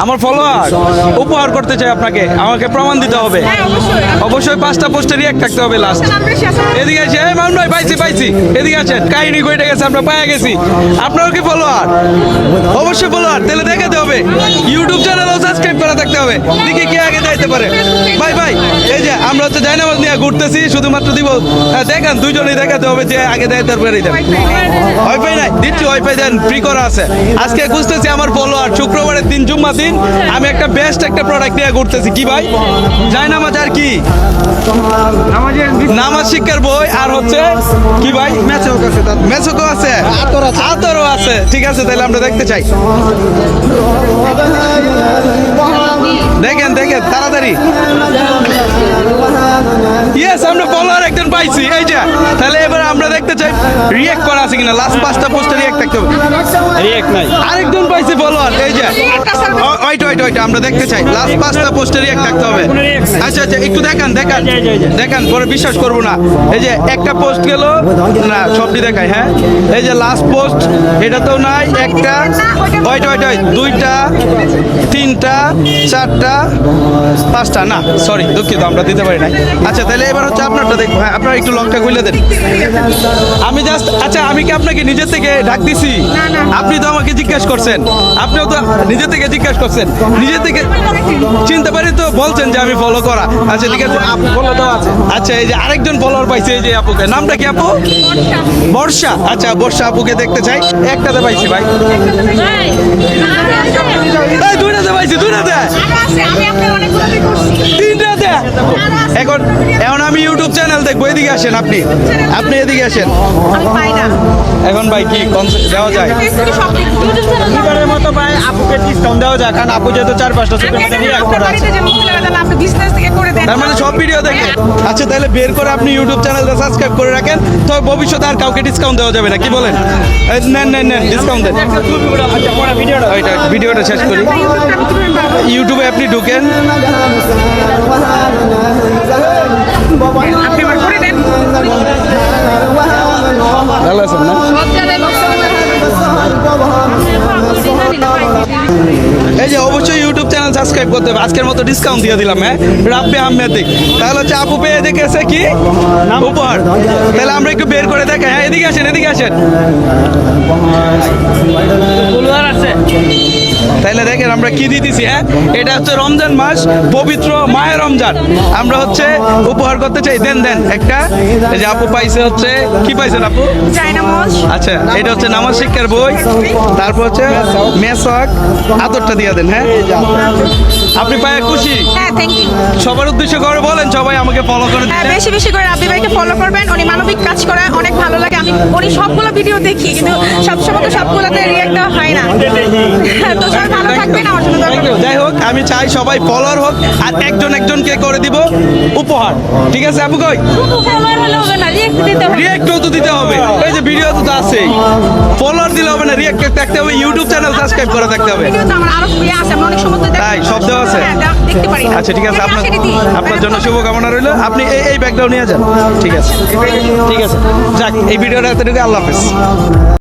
আমার ফলোয়ার উপহার করতে চাই আপনাকে, আমাকে প্রমাণ দিতে হবে। অবশ্যই 5টা পোস্টে রিঅ্যাক্ট থাকতে হবে লাস্ট। এদিকে আছে এই মান ভাই, পাইছি এদিকে আছেন। কাহিনী কইটা গেছে, আমরা পেয়ে গেছি। আপনারও কি ফলোয়ার? অবশ্যই ফলোয়ার, তাহলে দেখাতে হবে। ইউটিউব চ্যানেলও সাবস্ক্রাইব করা থাকতে হবে। দেখি কে আগে যাইতে পারে। ভাই এই যে আমরা হচ্ছে জায়নামাজ নিয়ে ঘুরতেছি, শুধুমাত্র দিব। দেখান, দুইজনেই দেখাতে হবে যে আগে দেয় তারপরে দেন। ওয়াইফাই নাই, দিচ্ছি ওয়াইফাই দেন, ফ্রি করা আছে। আজকে খুঁজতেছি আমার ফলোয়ার। শুক্রবারের দিন, জুম্মা দিন, আমি একটা বেস্ট একটা প্রোডাক্ট নিয়ে ঘুরতেছি। কি ভাই? জায়নামাজ আর কি? নামাজ শিক্ষার বই। আর হচ্ছে কি ভাই? মেসোকো আছে, আতরও আছে। ঠিক আছে, তাহলে আমরা দেখতে চাই। দেখেন তাড়াতাড়ি। ইয়েস, আমরা ফলোয়ার একজন পাইছি। এই যে, তাহলে এবার আমরা দেখতে চাই রিঅ্যাক্ট করা আছে কিনা। লাস্ট 5টা পোস্টে রিঅ্যাক্ট থাকতে হবে। রিঅ্যাক্ট নাই, আরেকজন পাইছি ফলোয়ার। এই যে ওইটা আমরা দেখতে চাই। লাস্ট 5টা পোস্টে রিঅ্যাক্ট থাকতে হবে। আচ্ছা, একটু দেখান, পরে বিশ্বাস করবো না। এই যে একটা পোস্ট গেল না, সবটি দেখাই। হ্যাঁ, এই যে লাস্ট পোস্ট, এটা তো নাই। একটা, ওইটা 2টা 3টা 4টা 5টা, না সরি, দুঃখিত, আমরা দিতে পারি না। আচ্ছা, তাহলে এবার হচ্ছে আপনারটা দেখবো। হ্যাঁ, আপনার একটু লকটা খুলে দেন। আমি জাস্ট, আচ্ছা, আমি কি আপনাকে নিজের থেকে ডাক দিছি? আপনি তো আমাকে জিজ্ঞেস করছেন, আপনিও তো নিজে থেকে জিজ্ঞেস করছেন। নিজে থেকে চিনতে পারি তো বলছেন যে আমি ফলো করা। আচ্ছা, ঠিক আছে, আপু ফলো দেওয়া আছে। আচ্ছা, এই যে আরেকজন ফলোয়ার পাইছে, এই যে আপুকে। নামটা কি আপু? বর্ষা। আচ্ছা, বর্ষা আপুকে দেখতে চাই। একটাতে পাইছি ভাই। এই দুইটাতে পাইছি, দুইটাতে, তিনটাতে। এখন আমি ইউটিউব চ্যানেল দেখবো। এদিকে আসেন, আপনি এদিকে আসেন। এখন ভাই কি দেওয়া যায়? এবারের মতো ভাই আপুকে ডিসকাউন্ট দেওয়া যায়, কারণ আপু যেহেতু 4-5টা ছবির মধ্যে রিঅ্যাক্ট করা আছে। তার মানে সব ভিডিও দেখে। আচ্ছা, তাহলে বের করে আপনি ইউটিউব চ্যানেলটা সাবস্ক্রাইব করে রাখেন, তো ভবিষ্যতে আর কাউকে ডিসকাউন্ট দেওয়া যাবে না। কি বলেন? নেন, ডিসকাউন্ট দেন। ভিডিওটা শেষ করি। ইউটিউবে আপনি ঢুকেন। ভালো আছেন না? এই যে অবশ্যই ইউটিউব চ্যানেল সাবস্ক্রাইব করতে হবে। আজকের মতো ডিসকাউন্ট দিয়ে দিলাম। হ্যাঁ, রাব্বি আহমেদিক। তাহলে হচ্ছে আপু পেয়ে দেখেছে কি উপহার। তাহলে আমরা একটু বের করে দেখাই। হ্যাঁ, এদিকে আসেন। তাহলে দেখেন আমরা কি দিতেছি। হ্যাঁ, এটা হচ্ছে রমজান মাস, পবিত্র মাহে রমজান। আমরা হচ্ছে উপহার করতে চাই। দেন একটা। এই যে আপু পাইছে হচ্ছে, কি পাইছেন আপু? জায়নামাজ। আচ্ছা, এটা হচ্ছে নামাজ শিক্ষার বই। তারপর হচ্ছে মেসওয়াক, আতরটা দিয়ে দেন। হ্যাঁ, আপনি পায়ে খুশি? হ্যাঁ, থ্যাংক ইউ। সবার উদ্দেশ্য করে বলেন, সবাই আমাকে ফলো করে হ্যাঁ, দিন। বেশি করে রাব্বি ভাইকে ফলো করবেন। উনি মানবিক কাজ করে, অনেক ভালো লাগে। আমি উনি সবগুলো ভিডিও দেখি, কিন্তু সবসময় তো সবগুলোতে রিঅ্যাক্ট দেওয়া হয় না। তো সবাই ভালো থাকবেন, আমার জন্য দোয়া করবেন। যাই হোক, আমি চাই সবাই ফলোয়ার হোক, আর একজনকে করে দিব উপহার। ঠিক আছে আপু? কই শুধু ফলোয়ার হলে হবে না, রিঅ্যাক্ট দিতে হবে। রিঅ্যাক্টও তো দিতে হবে। এই যে ভিডিও তো আছেই, ফলোয়ার দিলে হবে না, রিঅ্যাক্ট থাকতে হবে, ইউটিউব চ্যানেল সাবস্ক্রাইব করা থাকতে হবে। ভিডিও তো আমার আরো আছে, আমি অনেক সময় দেখি। তাই সব দেওয়া আছে? হ্যাঁ, দেখতে পারি। আচ্ছা, ঠিক আছে, আপনার জন্য শুভকামনা রইল। আপনি এই ব্যাগটাও নিয়ে যান। ঠিক আছে, যাক, এই ভিডিওটা এতটুকু। আল্লাহ হাফেজ।